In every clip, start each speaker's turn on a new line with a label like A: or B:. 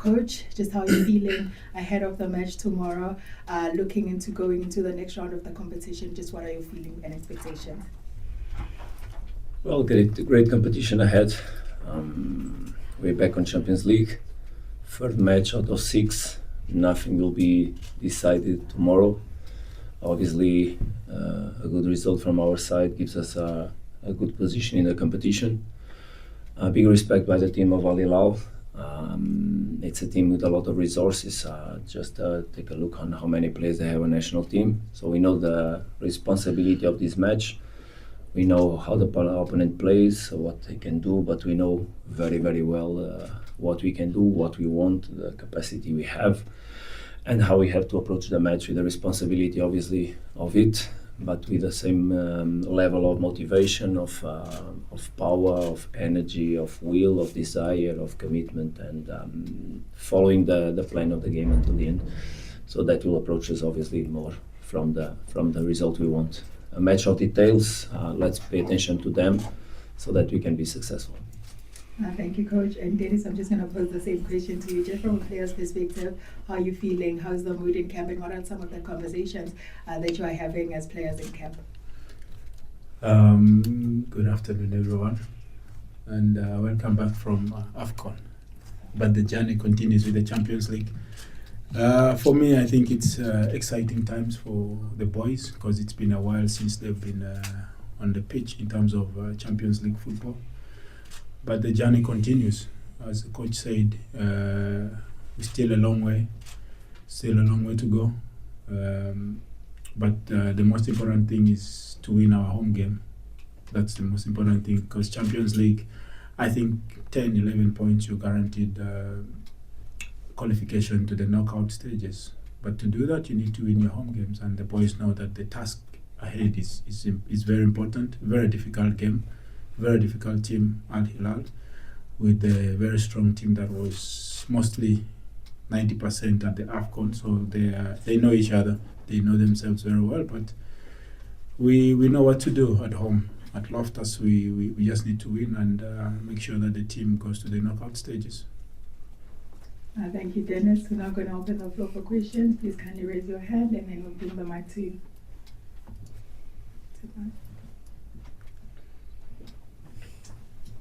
A: coach, just how you're feeling ahead of the match tomorrow, looking into going into the next round of the competition. Just what are your feelings and expectations?
B: Well, great competition ahead. We're back on Champions League. Third match out of 6. Nothing will be decided tomorrow. Obviously, a good result from our side gives us a good position in the competition. Big respect by the team of Hilal. It's a team with a lot of resources. Just take a look on how many players they have on national team. So we know the responsibility of this match. We know how the opponent plays, what they can do, but we know very, very well what we can do, what we want, the capacity we have, and how we have to approach the match with the responsibility, obviously, of it, but with the same level of motivation, of power, of energy, of will, of desire, of commitment, and following the plan of the game until the end. So that will approach us, obviously, more from the result we want. A match of details, let's pay attention to them so that we can be successful.
A: Thank you, Coach. And Denis, I'm just going to pose the same question to you, just from a player's perspective. How are you feeling? How's the mood in camp? And what are some of the conversations that you are having as players in camp?
C: Good afternoon, everyone. And welcome back from AFCON. But the journey continues with the Champions League. For me, I think it's exciting times for the boys because it's been a while since they've been on the pitch in terms of Champions League football. But the journey continues. As the coach said, we're still a long way to go. But the most important thing is to win our home game. That's the most important thing because Champions League, I think 10, 11 points, you're guaranteed qualification to the knockout stages. But to do that, you need to win your home games, and the boys know that the task ahead is very important. Very difficult game, very difficult team at Hilal, with a very strong team that was mostly 90% at the AFCON. So they know each other, they know themselves very well. But we know what to do at home. At Loftus, we just need to win and make sure that the team goes to the knockout stages.
A: Thank you, Denis. We're now going to open the floor for questions. Please kindly raise your hand and then we'll bring the mic to you.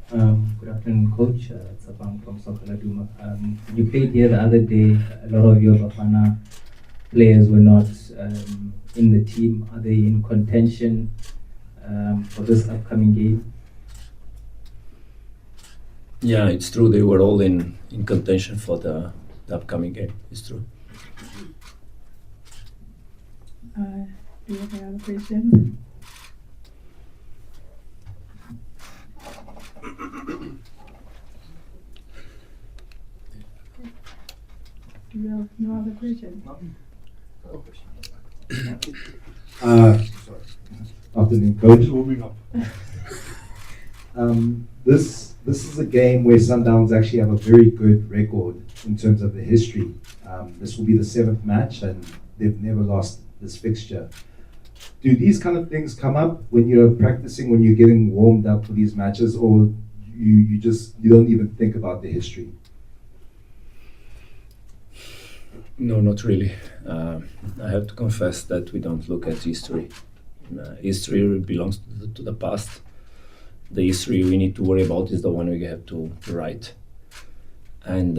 D: Good afternoon, Coach. It's Abang from Sokaladuma. You played here the other day. A lot of your Bafana players were not in the team. Are they in contention for this upcoming game?
B: Yeah, it's true. They were all in contention for the upcoming game. It's true.
A: Do you have any other questions? Do you have no other questions?
E: Afternoon, Coach. Warming up. This is a game where Sundowns actually have a very good record in terms of the history. This will be the 7th match, and they've never lost this fixture. Do these kind of things come up when you're practicing, when you're getting warmed up for these matches, or you don't even think about the history?
B: No, not really. I have to confess that we don't look at history. History belongs to the past. The history we need to worry about is the one we have to write. And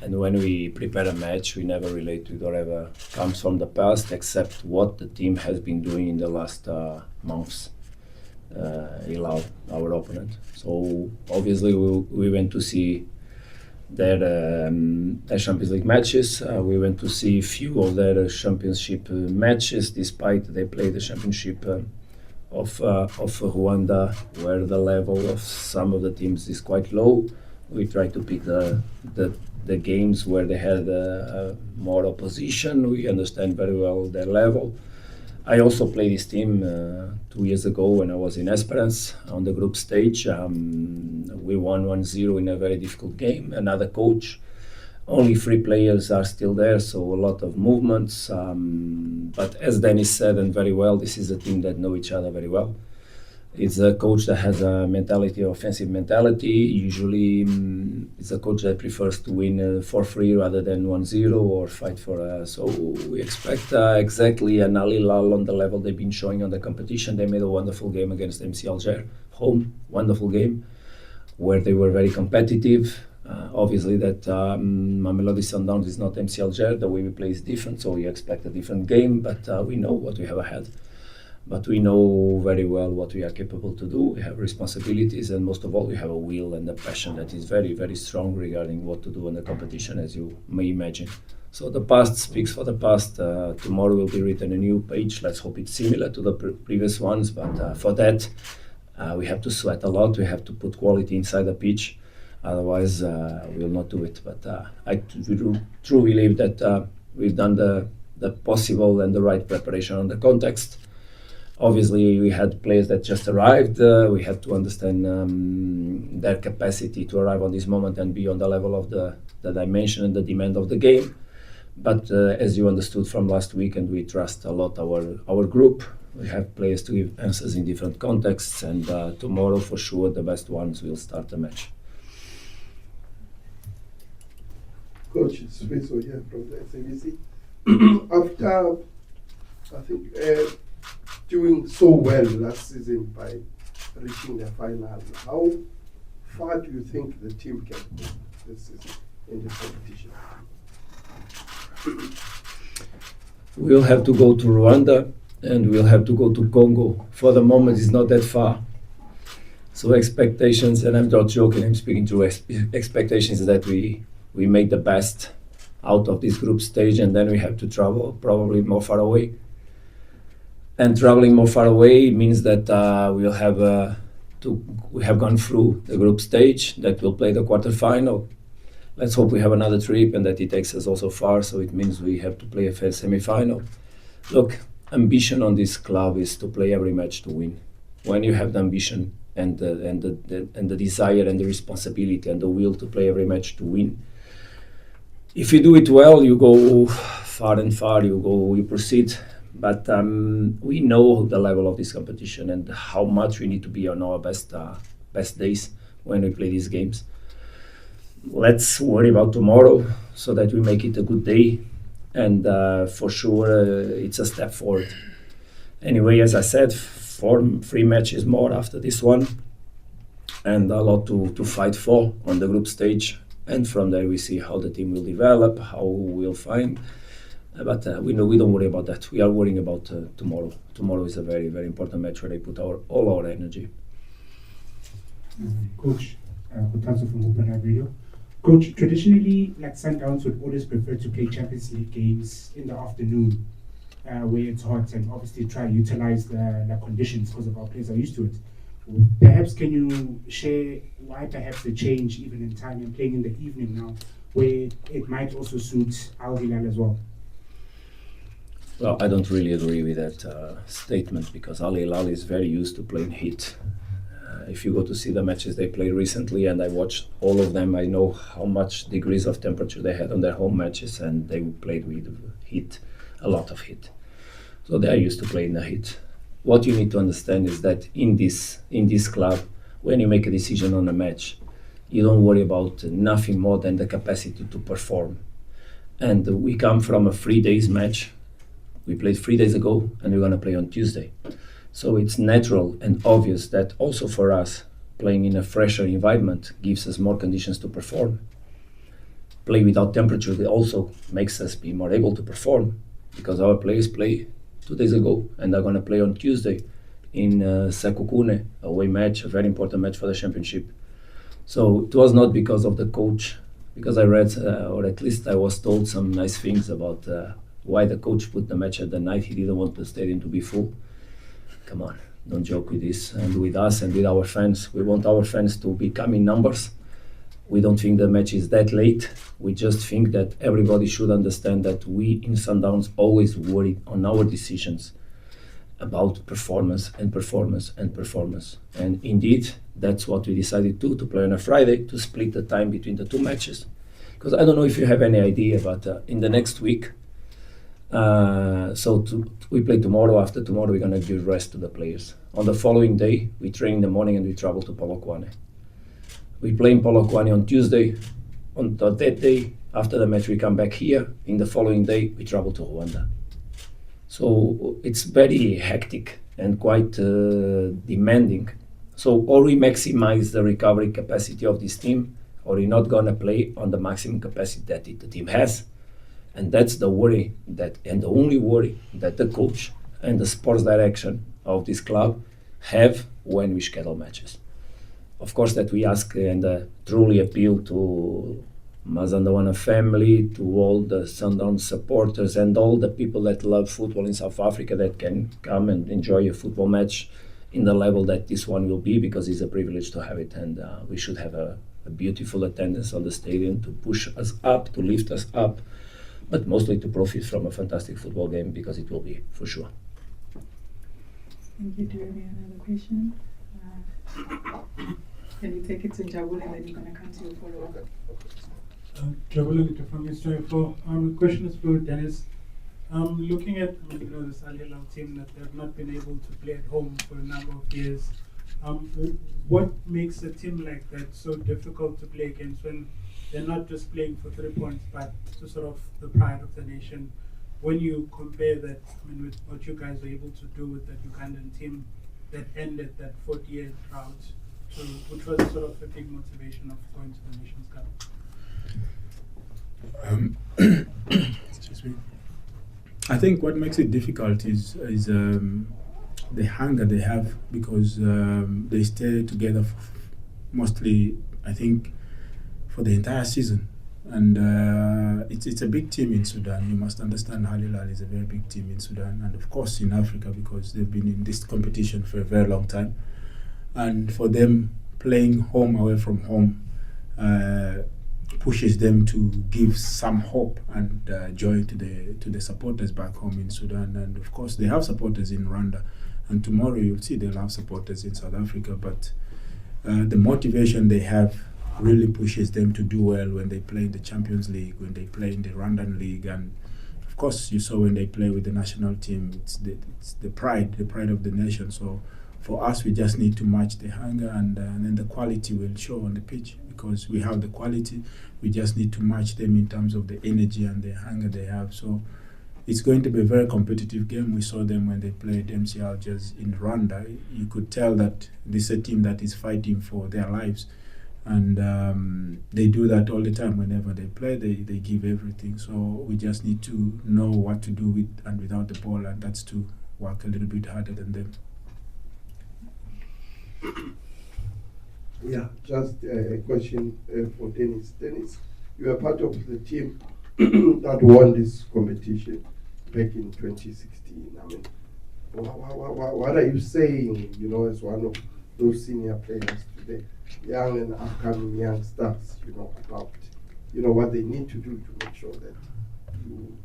B: when we prepare a match, we never relate with whatever comes from the past, except what the team has been doing in the last months. Hilal, our opponent. So obviously we went to see their Champions League matches. We went to see a few of their championship matches, despite they played the championship of Rwanda, where the level of some of the teams is quite low. We try to pick the games where they had more opposition. We understand very well their level. I also played this team 2 years ago when I was in Esperance on the group stage. We won 1-0 in a very difficult game. Another coach. Only 3 players are still there, so a lot of movements. But as Denis said, and very well, this is a team that know each other very well. It's a coach that has a mentality, offensive mentality. Usually, it's a coach that prefers to win 4-3 rather than 1-0 or fight for. So we expect exactly an Al Hilal on the level they've been showing on the competition. They made a wonderful game against MC Alger, home, wonderful game, where they were very competitive. Obviously, that Mamelodi Sundowns is not MC Alger. The way we play is different, so we expect a different game. But we know what we have ahead. But we know very well what we are capable to do. We have responsibilities, and most of all, we have a will and a passion that is very, very strong regarding what to do in the competition, as you may imagine. So the past speaks for the past. Tomorrow will be written a new page. Let's hope it's similar to the previous ones. But for that, we have to sweat a lot. We have to put quality inside the pitch. Otherwise, we will not do it. But I truly believe that we've done the possible and the right preparation on the context. Obviously, we had players that just arrived. We had to understand their capacity to arrive on this moment and be on the level of the dimension and the demand of the game. But as you understood from last week, and we trust a lot our group, we have players to give answers in different contexts. And tomorrow, for sure, the best ones will start the match.
F: Coach, it's Faisal here from the SABC. After, I think, doing so well last season by reaching the final, how far do you think the team can go this season in the competition?
B: We'll have to go to Rwanda and we'll have to go to Congo. For the moment, it's not that far. So expectations, and I'm not joking, I'm speaking to expectations that we make the best out of this group stage, and then we have to travel probably more far away. And traveling more far away means that we have gone through the group stage, that we'll play the quarterfinal. Let's hope we have another trip and that it takes us also far, so it means we have to play a semi-final. Look, ambition on this club is to play every match to win. When you have the ambition and the desire and the responsibility and the will to play every match to win, if you do it well, you go far and far, you proceed. But we know the level of this competition and how much we need to be on our best days when we play these games. Let's worry about tomorrow so that we make it a good day, and for sure it's a step forward. Anyway, as I said, 3 matches more after this one, and a lot to fight for on the group stage. And from there we see how the team will develop, how we'll find. But we don't worry about that. We are worrying about tomorrow. Tomorrow is a very, very important match where they put all our energy.
G: Coach, Kotanzo from Open Eye Radio. Coach, traditionally, like Sundowns would always prefer to play Champions League games in the afternoon, where it's hot, and obviously try to utilize the conditions because of our players are used to it. Perhaps can you share why perhaps the change even in time and playing in the evening now, where it might also suit Al Hilal as well?
B: Well, I don't really agree with that statement, because Al Hilal is very used to playing heat. If you go to see the matches they played recently, and I watched all of them, I know how much degrees of temperature they had on their home matches, and they played with heat, a lot of heat. So they are used to playing the heat. What you need to understand is that in this club, when you make a decision on a match, you don't worry about nothing more than the capacity to perform. And we come from a 3 days match. We played 3 days ago, and we're going to play on Tuesday. So it's natural and obvious that also for us, playing in a fresher environment gives us more conditions to perform. Play without temperature also makes us be more able to perform, because our players play 2 days ago and they're going to play on Tuesday in Sekukune, away match, a very important match for the championship. So it was not because of the coach, because I read, or at least I was told some nice things about why the coach put the match at the night. He didn't want the stadium to be full. Come on, don't joke with this. And with us and with our fans, we want our fans to become in numbers. We don't think the match is that late. We just think that everybody should understand that we in Sundowns always worry on our decisions about performance and performance and performance. And indeed, that's what we decided to play on a Friday, to split the time between the 2 matches. Because I don't know if you have any idea, but in the next week, We play tomorrow. After tomorrow, we're gonna give rest to the players. On the following day, we train in the morning and we travel to Polokwane. We play in Polokwane on Tuesday. On that day, after the match, we come back here. In the following day, we travel to Rwanda. So it's very hectic and quite demanding. So or we maximize the recovery capacity of this team, or we're not gonna play on the maximum capacity that the team has. And that's the worry and the only worry that the coach and the sports direction of this club have when we schedule matches. Of course, that we ask and truly appeal to Mazandawana family, to all the Sundowns supporters and all the people that love football in South Africa that can come and enjoy a football match in the level that this one will be, because it's a privilege to have it, and we should have a beautiful attendance on the stadium to push us up, to lift us up, but mostly to profit from a fantastic football game, because it will be, for sure.
A: Thank you. Do you have another question? Can you take it to Njabul and then you're going to come to your follow-up?
H: Traveling from History for question is for Dennis. Looking at this Al Hilal team that they have not been able to play at home for a number of years, what makes a team like that so difficult to play against when they're not just playing for 3 points but to sort of the pride of the nation? When you compare that, with what you guys were able to do with that Ugandan team that ended that 48 drought, which was sort of a big motivation of going to the Nations Cup.
C: Excuse me. I think what makes it difficult is the hunger they have, because they stay together mostly, I think, for the entire season. And it's a big team in Sudan. You must understand Al Hilal is a very big team in Sudan, and of course in Africa, because they've been in this competition for a very long time. And for them, playing home away from home pushes them to give some hope and joy to the supporters back home in Sudan. And of course they have supporters in Rwanda, and tomorrow you'll see they'll have supporters in South Africa. But the motivation they have really pushes them to do well when they play in the Champions League, when they play in the Rwandan League, and of course you saw when they play with the national team, it's the pride of the nation. So for us, we just need to match the hunger, and then the quality will show on the pitch, because we have the quality. We just need to match them in terms of the energy and the hunger they have. So it's going to be a very competitive game. We saw them when they played MC Algiers in Rwanda. You could tell that this is a team that is fighting for their lives. And they do that all the time. Whenever they play, they give everything. So we just need to know what to do with and without the ball, and that's to work a little bit harder than them.
F: Yeah, just a question for Dennis. Dennis, you are part of the team that won this competition back in 2016. I mean, what are you saying, as one of those senior players today, young and upcoming young stars, about, what they need to do to make sure that you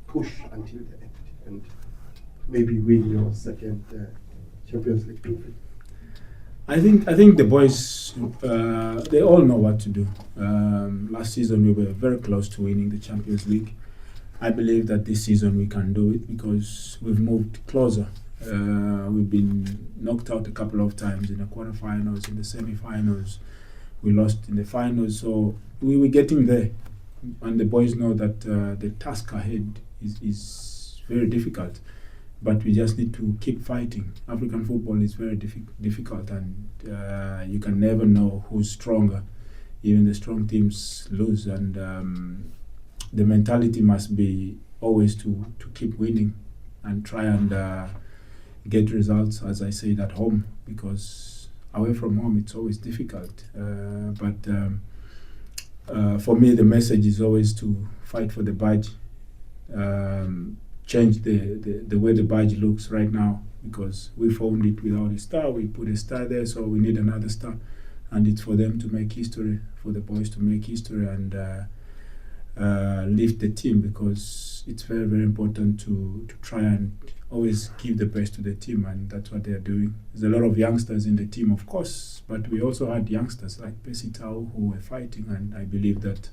F: push until the end and maybe win your second Champions League trophy?
C: I think the boys, they all know what to do. Last season we were very close to winning the Champions League. I believe that this season we can do it, because we've moved closer. We've been knocked out a couple of times in the quarterfinals, in the semi-finals. We lost in the finals, so we were getting there. And the boys know that the task ahead is very difficult. But we just need to keep fighting. African football is very difficult, and you can never know who's stronger. Even the strong teams lose, and the mentality must be always to keep winning and try and get results, as I said, at home, because away from home it's always difficult. But for me, the message is always to fight for the badge. Change the way the badge looks right now, because we found it without a star. We put a star there, so we need another star, and it's for them to make history, for the boys to make history and lift the team, because it's very, very important to try and always give the best to the team, and that's what they're doing. There's a lot of youngsters in the team, of course, but we also had youngsters like Pesitao who were fighting, and I believe that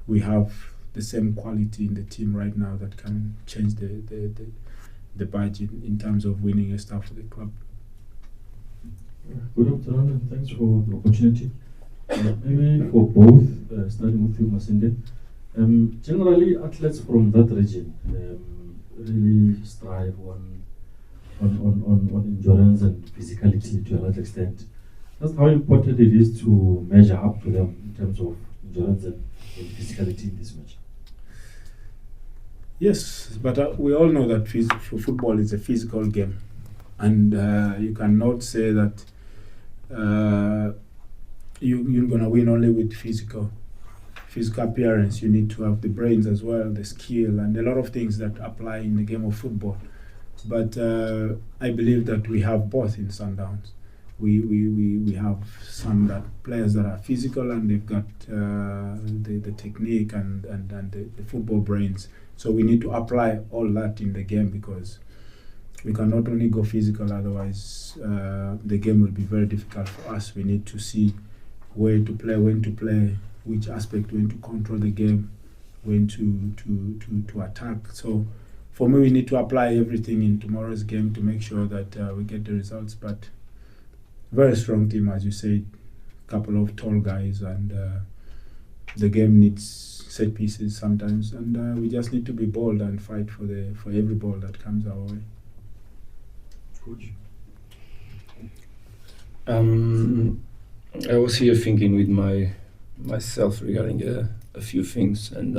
C: we have the same quality in the team right now that can change the budget in terms of winning a stuff for the club.
I: Good afternoon and thanks for the opportunity. Maybe for both, starting with you, Masinde. Generally, athletes from that region really strive on endurance and physicality to a large extent. That's how important it is to measure up to them in terms of endurance and physicality in this match.
C: Yes, but we all know that football is a physical game, and you cannot say that you're gonna win only with physical appearance. You need to have the brains as well, the skill, and a lot of things that apply in the game of football. But I believe that we have both in Sundowns. We have some players that are physical and they've got the technique and the football brains. So we need to apply all that in the game, because we cannot only go physical, otherwise the game will be very difficult for us. We need to see where to play, when to play, which aspect, when to control the game, when to attack. So for me, we need to apply everything in tomorrow's game to make sure that we get the results. But very strong team, as you said, couple of tall guys, and the game needs set pieces sometimes, and we just need to be bold and fight for every ball that comes our way.
I: Coach?
B: I was here thinking with myself regarding a few things, and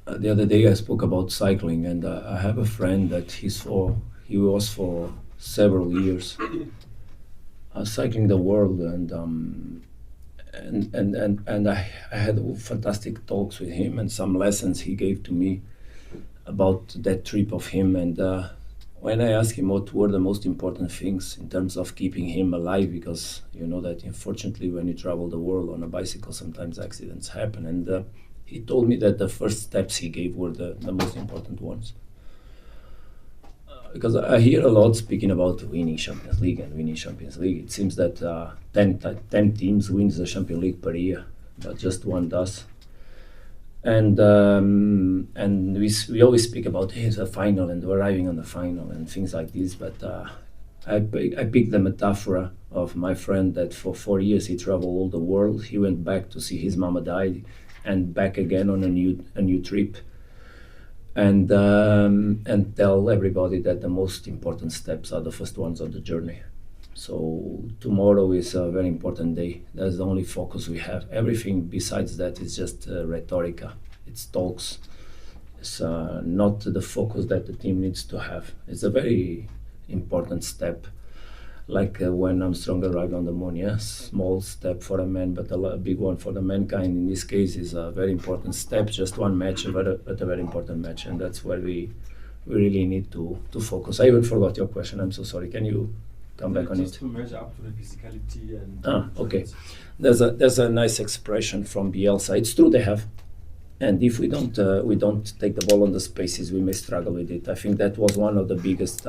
B: the other day I spoke about cycling, and I have a friend that he was for several years cycling the world, and I had fantastic talks with him and some lessons he gave to me about that trip of him. And when I asked him what were the most important things in terms of keeping him alive, because you know that unfortunately when you travel the world on a bicycle sometimes accidents happen, and he told me that the first steps he gave were the most important ones. Because I hear a lot speaking about winning Champions League. It seems that 10 teams wins the Champions League per year, but just one does. And we always speak about here's a final and we're arriving on the final and things like this. But I picked the metaphor of my friend that for 4 years he traveled all the world. He went back to see his mama die, and back again on a new trip. And tell everybody that the most important steps are the first ones on the journey. So tomorrow is a very important day. That's the only focus we have. Everything besides that is just rhetorica. It's talks. It's not the focus that the team needs to have. It's a very important step. Like when Armstrong arrived on the moon, small step for a man, but a big one for the mankind. In this case, is a very important step. Just one match, but a very important match, and that's where we really need to focus. I even forgot your question. I'm so sorry. Can you come back on it?
I: Just to measure up to the physicality and.
B: Okay. There's a nice expression from Bielsa. It's true they have, and if we don't take the ball on the spaces, we may struggle with it. I think that was one of the biggest.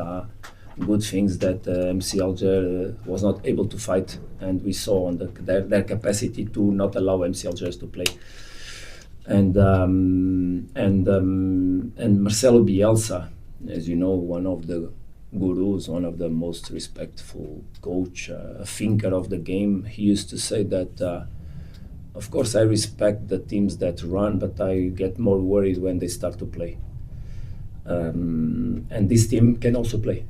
B: Good things that MC Alger was not able to fight, and we saw on their capacity to not allow MC Algers to play. And Marcelo Bielsa, as you know, one of the gurus, one of the most respectful coach, a thinker of the game. He used to say that, of course, I respect the teams that run, but I get more worried when they start to play. And this team can also play.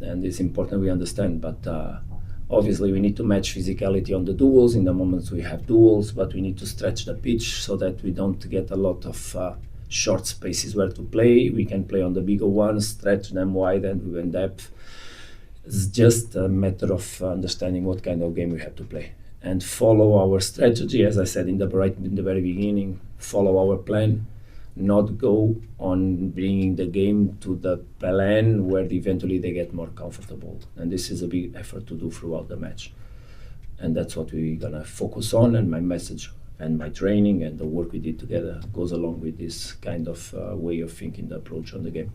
B: And it's important we understand, but obviously we need to match physicality on the duels in the moments we have duels, but we need to stretch the pitch so that we don't get a lot of short spaces where to play. We can play on the bigger ones, stretch them wide and in depth. It's just a matter of understanding what kind of game we have to play and follow our strategy, as I said in the very beginning, follow our plan. Not go on bringing the game to the plan where eventually they get more comfortable. And this is a big effort to do throughout the match. And that's what we're going to focus on, and my message and my training and the work we did together goes along with this kind of way of thinking, the approach on the game.